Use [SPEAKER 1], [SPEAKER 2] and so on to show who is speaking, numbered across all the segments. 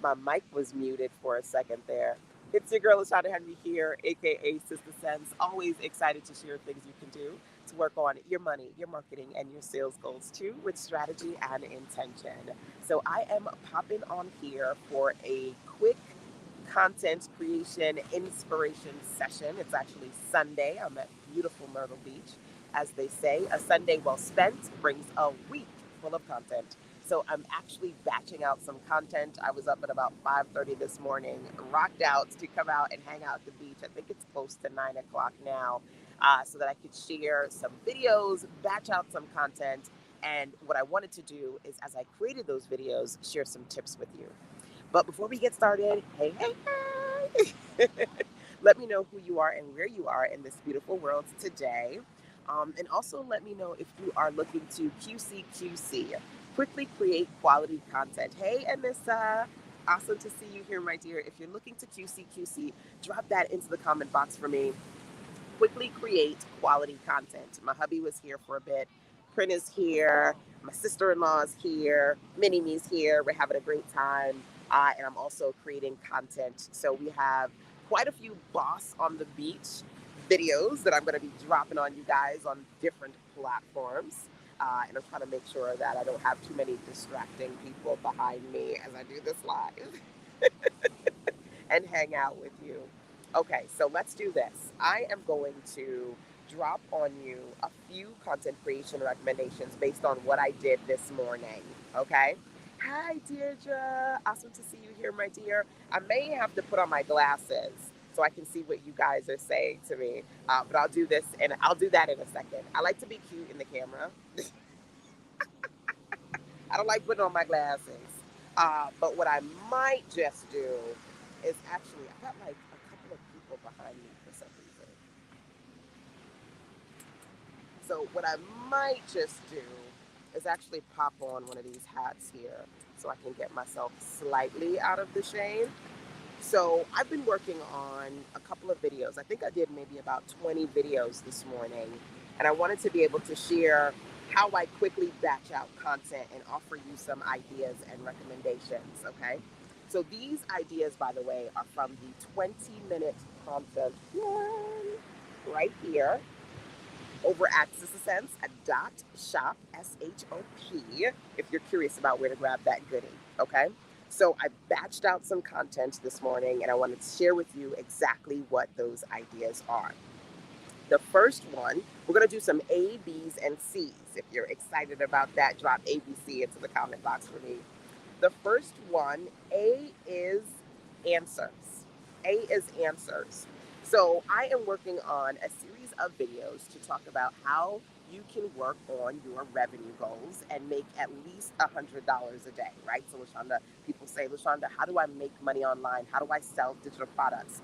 [SPEAKER 1] My mic was muted for a second there. It's your girl, LaShonda Henry here, aka Sister Sense. Always excited to share things you can do to work on your money, your marketing, and your sales goals too with strategy and intention. So I am popping on here for a quick content creation inspiration session. It's actually Sunday. I'm at beautiful Myrtle Beach. As they say, a Sunday well spent brings a week full of content. So I'm actually batching out some content. I was up at about 5:30 this morning, rocked out to come out and hang out at the beach. I think it's close to 9 o'clock now, so that I could share some videos, batch out some content. And what I wanted to do is, as I created those videos, share some tips with you. But before we get started, hey, let me know who you are and where you are in this beautiful world today. And also let me know if you are looking to QCQC, quickly create quality content. Hey, Anissa, awesome to see you here, my dear. If you're looking to QCQC, drop that into the comment box for me. Quickly create quality content. My hubby was here for a bit. Corinne is here. My sister-in-law is here. Mini Me's here. We're having a great time. And I'm also creating content. So we have quite a few Boss on the Beach videos that I'm going to be dropping on you guys on different platforms. And I'm trying to make sure that I don't have too many distracting people behind me as I do this live and hang out with you. Okay, so let's do this. I am going to drop on you a few content creation recommendations based on what I did this morning. Okay. Hi, Deirdre. Awesome to see you here, my dear. I may have to put on my glasses so I can see what you guys are saying to me. But I'll do this and I'll do that in a second. I like to be cute in the camera. I don't like putting on my glasses. But what I might just do is actually, I got like a couple of people behind me for some reason. So what I might just do is actually pop on one of these hats here so I can get myself slightly out of the shade. So I've been working on a couple of videos. I think I did maybe about 20 videos this morning. And I wanted to be able to share how I quickly batch out content and offer you some ideas and recommendations. Okay. So these ideas, by the way, are from the 20-minute content one right here over at sistersense.shop, SHOP, if you're curious about where to grab that goodie. Okay. So I batched out some content this morning and I wanted to share with you exactly what those ideas are. The first one, we're going to do some A, B's, and C's. If you're excited about that, drop ABC into the comment box for me. The first one, A is answers. A is answers. So I am working on a series of videos to talk about how you can work on your revenue goals and make at least $100 a day, right? So LaShonda, people say, LaShonda, how do I make money online? How do I sell digital products?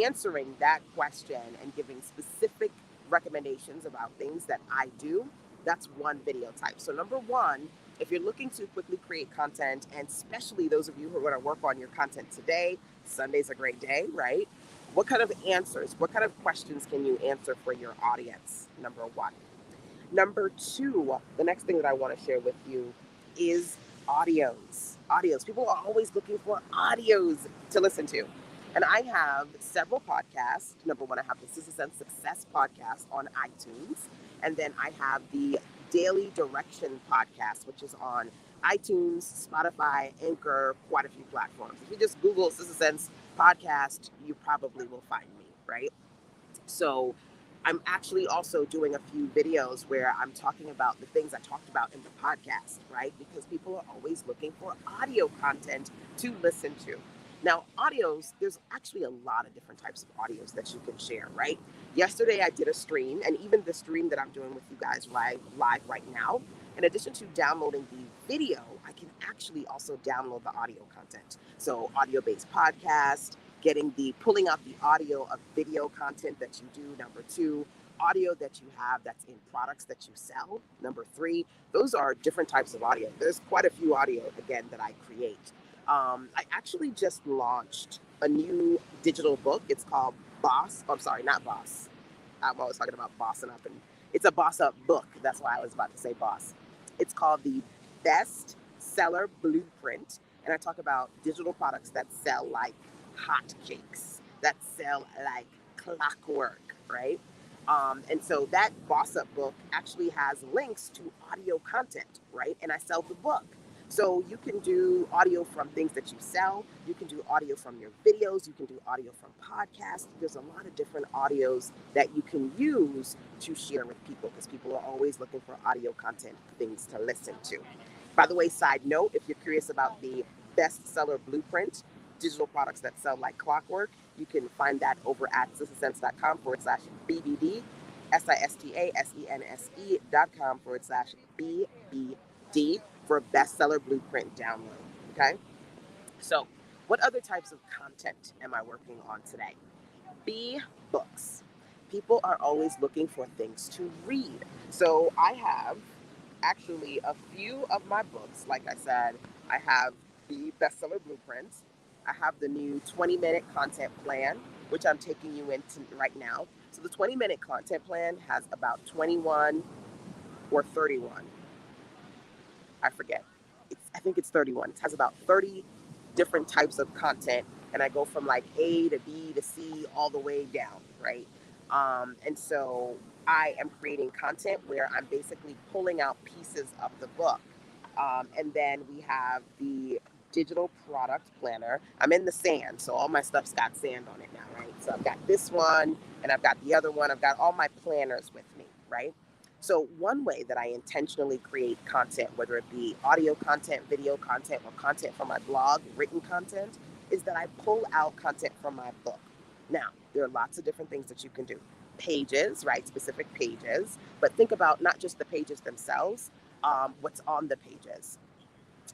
[SPEAKER 1] Answering that question and giving specific recommendations about things that I do, that's one video type. So number one, if you're looking to quickly create content, and especially those of you who are going to work on your content today, Sunday's a great day, right? What kind of answers, what kind of questions can you answer for your audience? Number one. Number two, the next thing that I want to share with you is audios. Audios. People are always looking for audios to listen to. And I have several podcasts. Number one, I have the Sister Sense Success podcast on iTunes. And then I have the Daily Direction podcast, which is on iTunes, Spotify, Anchor, quite a few platforms. If you just Google Sister Sense podcast, you probably will find me, right? So I'm actually also doing a few videos where I'm talking about the things I talked about in the podcast, right? Because people are always looking for audio content to listen to. Now, audios, there's actually a lot of different types of audios that you can share, right? Yesterday, I did a stream, and even the stream that I'm doing with you guys live right now, in addition to downloading the video, I can actually also download the audio content. So, audio based podcast, getting the pulling out the audio of video content that you do. Number two, audio that you have that's in products that you sell. Number three, those are different types of audio. There's quite a few audio again that I create. I actually just launched a new digital book. It's called Boss. Oh, I'm sorry, not Boss. I'm always talking about bossing up, and it's a boss up book. That's why I was about to say boss. It's called the Best Seller Blueprint And I talk about digital products that sell like hotcakes, that sell like clockwork, right? And so that Boss Up book actually has links to audio content, right? And I sell the book. So you can do audio from things that you sell. You can do audio from your videos. You can do audio from podcasts. There's a lot of different audios that you can use to share with people because people are always looking for audio content, things to listen to. By the way, side note, if you're curious about the bestseller blueprint, digital products that sell like clockwork, you can find that over at sistasense.com/BBD, sistasense.com/BBD for a bestseller blueprint download. Okay. So, what other types of content am I working on today? Books. People are always looking for things to read. So I have actually a few of my books. Like I said, I have the bestseller blueprints. I have the new 20-minute content plan, which I'm taking you into right now. So the 20-minute content plan has about 21 or 31. I forget. I think it's 31. It has about 30 different types of content, and I go from like A to B to C all the way down, right? And so I am creating content where I'm basically pulling out pieces of the book. And then we have the digital product planner. I'm in the sand, so all my stuff's got sand on it now, right? So I've got this one, and I've got the other one. I've got all my planners with me, right? So one way that I intentionally create content, whether it be audio content, video content, or content from my blog, written content, is that I pull out content from my book. Now, there are lots of different things that you can do. Pages, right? Specific pages, but think about not just the pages themselves, what's on the pages.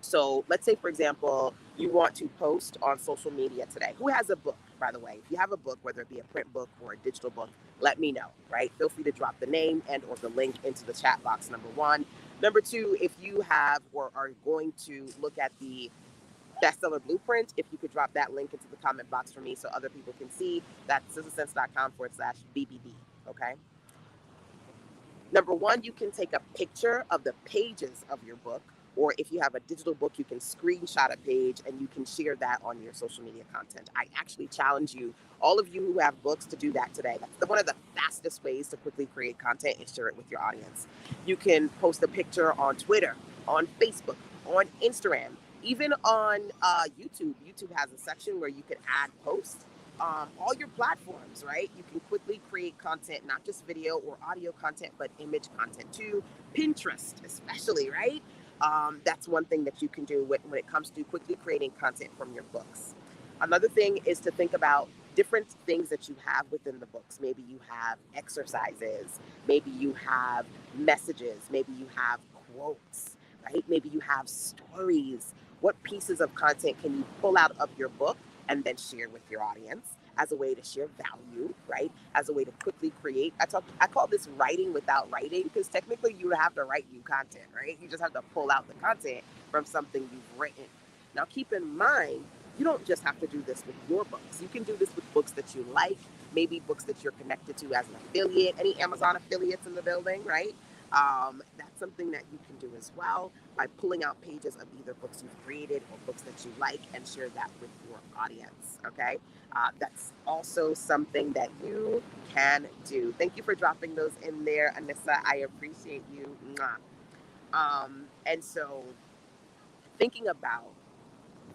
[SPEAKER 1] So let's say, for example, you want to post on social media today. Who has a book, by the way? If you have a book, whether it be a print book or a digital book, let me know, right? Feel free to drop the name and or the link into the chat box, number one. Number two, if you have or are going to look at the bestseller blueprint, if you could drop that link into the comment box for me so other people can see, that's sistasense.com/BBD, okay? Number one, you can take a picture of the pages of your book, or if you have a digital book, you can screenshot a page and you can share that on your social media content. I actually challenge you, all of you who have books, to do that today. That's one of the fastest ways to quickly create content and share it with your audience. You can post a picture on Twitter, on Facebook, on Instagram, even on YouTube. YouTube has a section where you can add posts. All your platforms, right? You can quickly create content, not just video or audio content, but image content too. Pinterest, especially, right? That's one thing that you can do when it comes to quickly creating content from your books. Another thing is to think about different things that you have within the books. Maybe you have exercises, maybe you have messages, maybe you have quotes, right? Maybe you have stories. What pieces of content can you pull out of your book and then share with your audience as a way to share value, right? As a way to quickly create. I call this writing without writing, because technically you have to write new content, right? You just have to pull out the content from something you've written. Now keep in mind, you don't just have to do this with your books. You can do this with books that you like, maybe books that you're connected to as an affiliate. Any Amazon affiliates in the building, right? That's something that you can do as well by pulling out pages of either books you've created or books that you like and share that with your audience, okay? That's also something that you can do. Thank you for dropping those in there, Anissa. I appreciate you. And so thinking about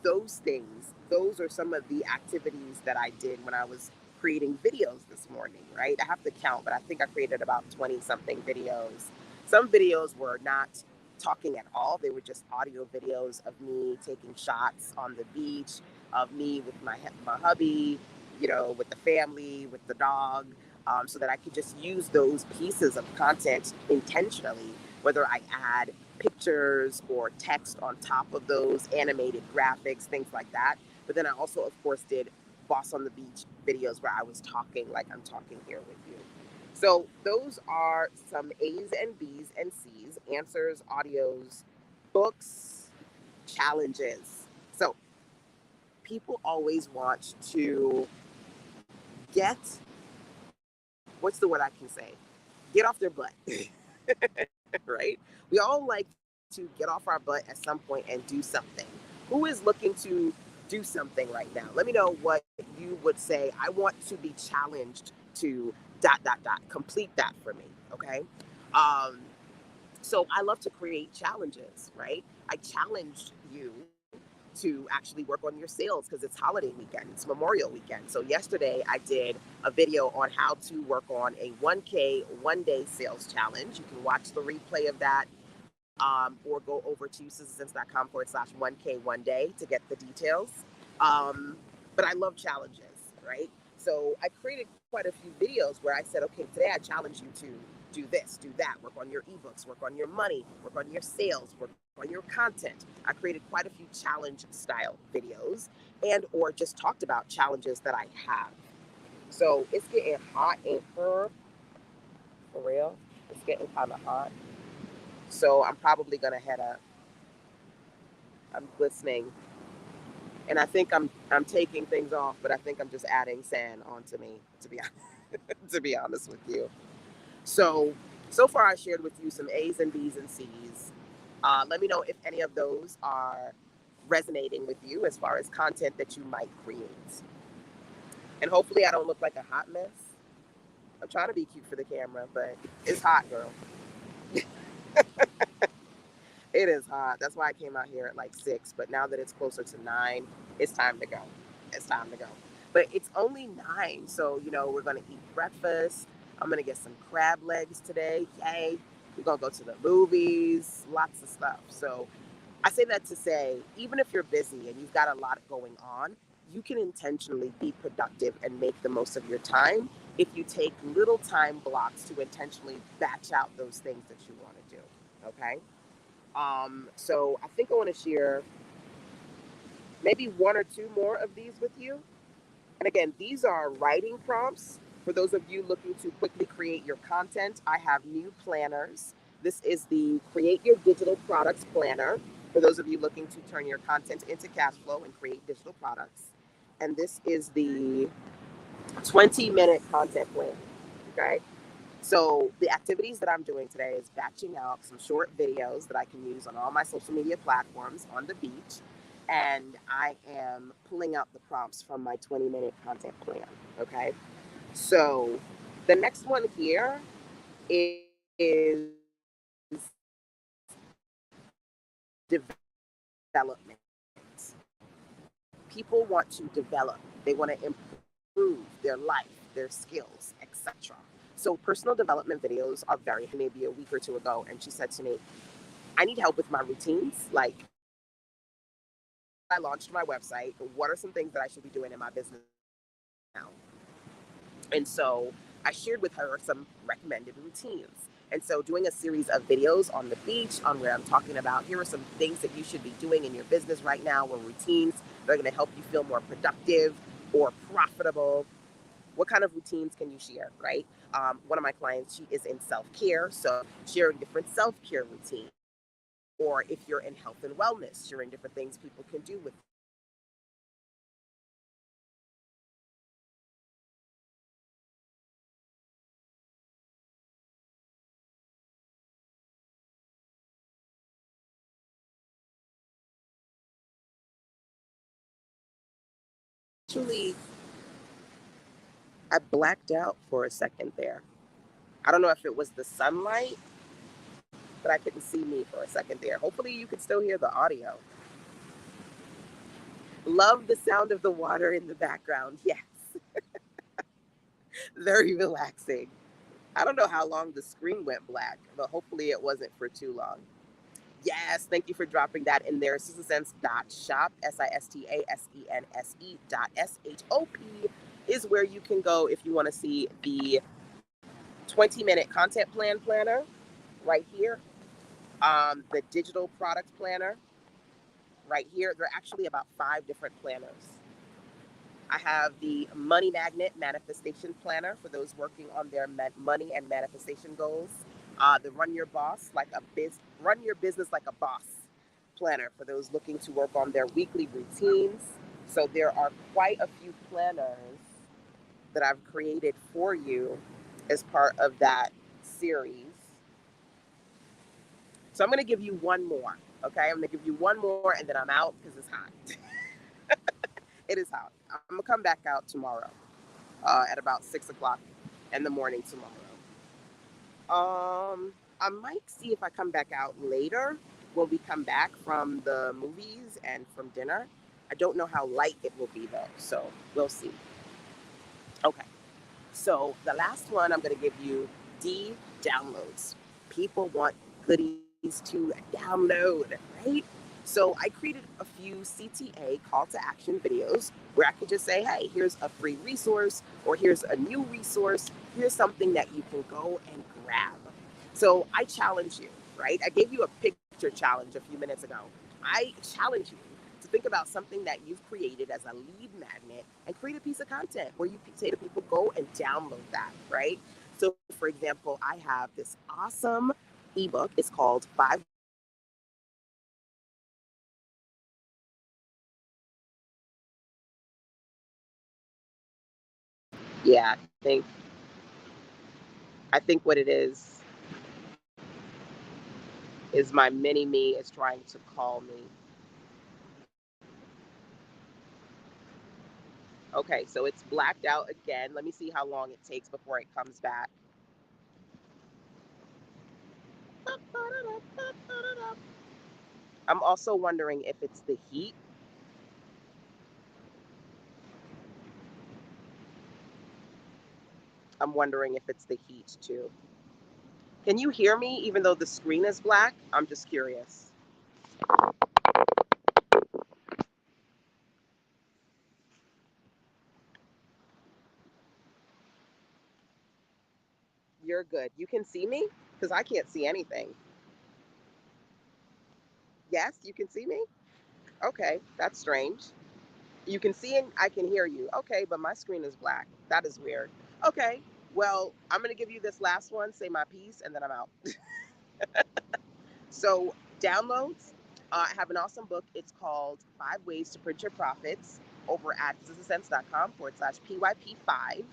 [SPEAKER 1] those things, those are some of the activities that I did when I was creating videos this morning, right? I have to count, but I think I created about 20 something videos. Some videos were not talking at all. They were just audio videos of me taking shots on the beach, of me with my hubby, with the family, with the dog, so that I could just use those pieces of content intentionally, whether I add pictures or text on top of those, animated graphics, things like that. But then I also, of course, did Boss on the Beach videos where I was talking like I'm talking here with you. So those are some A's and B's and C's, answers, audios, books, challenges. So people always want to get, what's the word I can say? Get off their butt, right? We all like to get off our butt at some point and do something. Who is looking to do something right now? Let me know what you would say. I want to be challenged to dot dot dot. Complete that for me. Okay. Um, so I love to create challenges, right? I challenged you to actually work on your sales because it's holiday weekend, it's Memorial weekend. So yesterday I did a video on how to work on a 1K 1 day sales challenge. You can watch the replay of that, or go over to susansens.com/1K 1 day to get the details. Um, but I love challenges, right? So I created quite a few videos where I said, okay, today I challenge you to do this, do that, work on your ebooks, work on your money, work on your sales, work on your content. I created quite a few challenge style videos and or just talked about challenges that I have. So it's getting hot in here, for real. It's getting kind of hot. So I'm probably gonna head up. I'm listening, and I think I'm taking things off, but I think I'm just adding sand onto me. To be to be honest with you. So far I shared with you some A's and B's and C's. Let me know if any of those are resonating with you as far as content that you might create. And hopefully I don't look like a hot mess. I'm trying to be cute for the camera, but it's hot, girl. It is hot. That's why I came out here at like 6. But now that it's closer to 9, it's time to go. It's time to go. But it's only 9. So, we're going to eat breakfast. I'm going to get some crab legs today. Yay. We're going to go to the movies. Lots of stuff. So I say that to say, even if you're busy and you've got a lot going on, you can intentionally be productive and make the most of your time if you take little time blocks to intentionally batch out those things that you want to do. Okay? So I think I want to share maybe one or two more of these with you. And again, these are writing prompts. For those of you looking to quickly create your content, I have new planners. This is the Create Your Digital Products Planner. For those of you looking to turn your content into cash flow and create digital products. And this is the 20-minute content plan. Okay. So the activities that I'm doing today is batching out some short videos that I can use on all my social media platforms on the beach. And I am pulling out the prompts from my 20-minute content plan. Okay. So the next one here is development. People want to develop, they want to improve their life, their skills, etc. So personal development videos are very, maybe a week or two ago, and she said to me, I need help with my routines. Like, I launched my website. What are some things that I should be doing in my business now? And so I shared with her some recommended routines. And so doing a series of videos on the beach on where I'm talking about here are some things that you should be doing in your business right now, or routines that are going to help you feel more productive or profitable. What kind of routines can you share, right? One of my clients, she is in self-care, so sharing different self-care routines. Or if you're in health and wellness, sharing different things people can do with actually. I blacked out for a second there. I don't know if it was the sunlight, but I couldn't see me for a second there. Hopefully you can still hear the audio. Love the sound of the water in the background. Yes, very relaxing. I don't know how long the screen went black, but hopefully it wasn't for too long. Yes, thank you for dropping that in there. Sistasense.shop, SISTANSENSE.SHOP is where you can go if you want to see the 20-minute content planner right here. The digital product planner right here. There are actually about 5 different planners. I have the Money Magnet Manifestation Planner for those working on their money and manifestation goals. The Run Your Business Like a Boss planner for those looking to work on their weekly routines. So there are quite a few planners that I've created for you as part of that series. So I'm going to give you one more. Okay, I'm gonna give you one more and then I'm out because it's hot. It is hot. I'm gonna come back out tomorrow at about 6 o'clock in the morning tomorrow. I might see if I come back out later when we come back from the movies and from dinner. I don't know how light it will be though, so we'll see. Okay, so the last one I'm going to give you D downloads. People want goodies to download, right? So I created a few CTA call to action videos where I could just say, hey, here's a free resource, or here's a new resource, here's something that you can go and grab. So I challenge you, right? I gave you a picture challenge a few minutes ago. I challenge you to think about something that you've created as a lead magnet and create a piece of content where you say to people, go and download that, right? So, for example, I have this awesome ebook. It's called Five. Yeah, I think what it is my mini me is trying to call me. Okay, so it's blacked out again. Let me see how long it takes before it comes back. I'm also wondering if it's the heat. I'm wondering if it's the heat too. Can you hear me even though the screen is black? I'm just curious. You're good. You can see me? Because I can't see anything. Yes, you can see me? Okay, that's strange. You can see and I can hear you. Okay, but my screen is black. That is weird. Okay, well, I'm going to give you this last one, say my piece, and then I'm out. So, downloads. I have an awesome book. It's called 5 Ways to Print Your Profits over at businesssense.com/PYP5.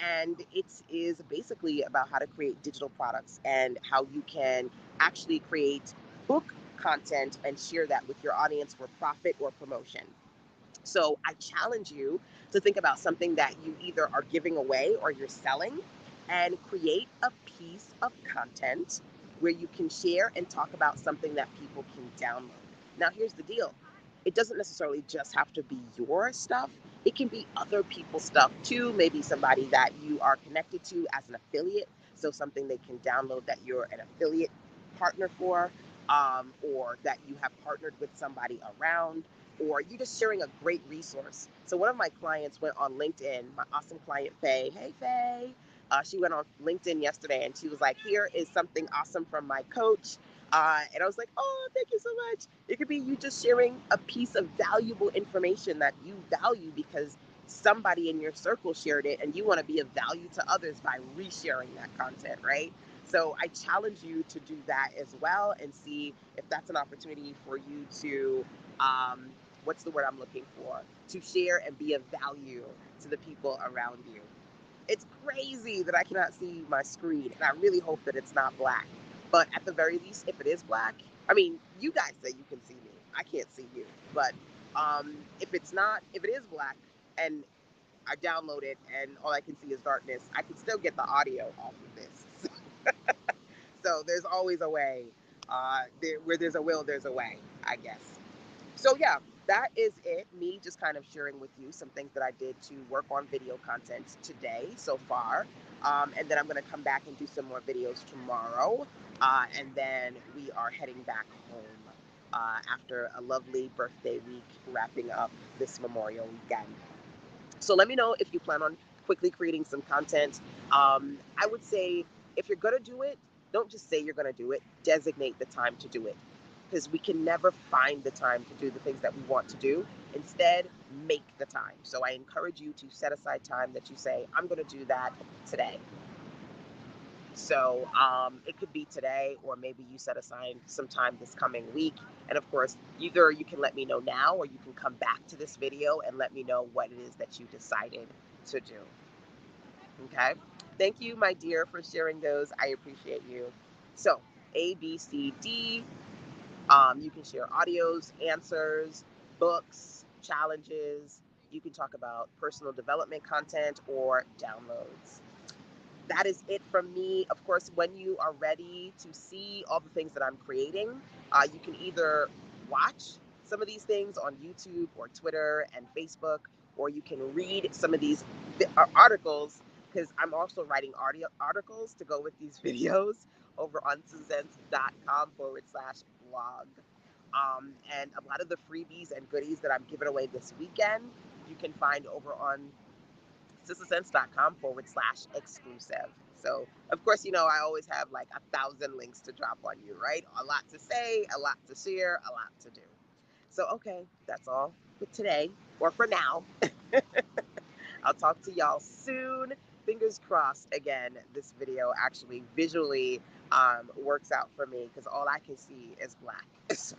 [SPEAKER 1] And it is basically about how to create digital products and how you can actually create book content and share that with your audience for profit or promotion. So I challenge you to think about something that you either are giving away or you're selling and create a piece of content where you can share and talk about something that people can download. Now, here's the deal, it doesn't necessarily just have to be your stuff, it can be other people's stuff too. Maybe somebody that you are connected to as an affiliate. So, something they can download that you're an affiliate partner for, or that you have partnered with somebody around, or you're just sharing a great resource. So one of my clients went on LinkedIn, my awesome client, Faye. Hey, Faye. She went on LinkedIn yesterday and she was like, here is something awesome from my coach. And I was like, oh, thank you so much. It could be you just sharing a piece of valuable information that you value because somebody in your circle shared it and you want to be of value to others by resharing that content, right? So I challenge you to do that as well and see if that's an opportunity for you to um, what's the word I'm looking for? To share and be of value to the people around you. It's crazy that I cannot see my screen, and I really hope that it's not black. But at the very least, if it is black, I mean, you guys say you can see me. I can't see you. But if it's not, if it is black and I download it and all I can see is darkness, I can still get the audio off of this. So there's always a way. Where there's a will, there's a way, I guess. So yeah, that is it. Me just kind of sharing with you some things that I did to work on video content today so far. And then I'm going to come back and do some more videos tomorrow. And then we are heading back home after a lovely birthday week, wrapping up this Memorial weekend. So let me know if you plan on quickly creating some content. I would say if you're going to do it, don't just say you're going to do it, designate the time to do it. Because we can never find the time to do the things that we want to do. Instead, make the time. So I encourage you to set aside time that you say, I'm going to do that today. So it could be today, or maybe you set aside some time this coming week. And of course, either you can let me know now, or you can come back to this video and let me know what it is that you decided to do. Okay. Thank you, my dear, for sharing those. I appreciate you. So, A, B, C, D. You can share audios, answers, books, challenges. You can talk about personal development content or downloads. That is it from me. Of course, when you are ready to see all the things that I'm creating, you can either watch some of these things on YouTube or Twitter and Facebook, or you can read some of these articles, because I'm also writing articles to go with these videos over on suzense.com/blog. And a lot of the freebies and goodies that I'm giving away this weekend, you can find over on sistasense.com/exclusive. So, of course, I always have like 1,000 links to drop on you, right? A lot to say, a lot to share, a lot to do. So, okay, that's all for today, or for now. I'll talk to y'all soon. Fingers crossed, again, this video actually visually works out for me, because all I can see is black. So,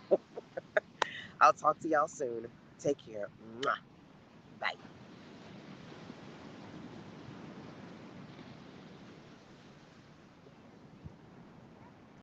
[SPEAKER 1] I'll talk to y'all soon. Take care. Mwah. Bye.